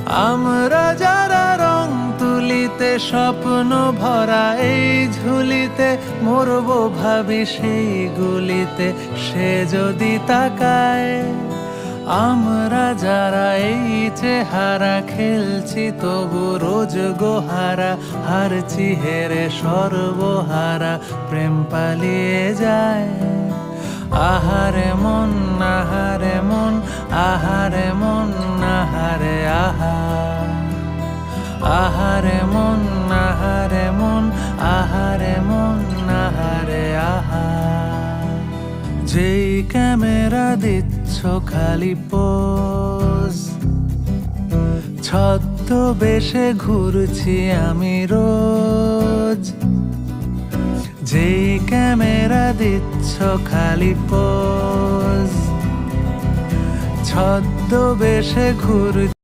আমরা যারা রং তুলিতে স্বপ্ন ভরা এই ঝুলিতে মরবো ভাবি সেই গুলিতে, সে যদি তাকায়। আমরা যারা এই চেহারা খেলছি তবু রোজ গোহারা, হারছি হেরে সর্বহারা, প্রেম পালিয়ে যায়। আহারে মন আহারে মন, আহারে মন আহারে আহা, আহারে মন আহারে মন, আহারে মন আহারে আহা। যেই ক্যামেরা দিচ্ছ খালি পোজ, ছদ্মবেশে ঘুরছি আমি রোজ। যেই ক্যামেরা দিচ্ছ খালি পোজ, ছদ্মবেশে ঘুরছি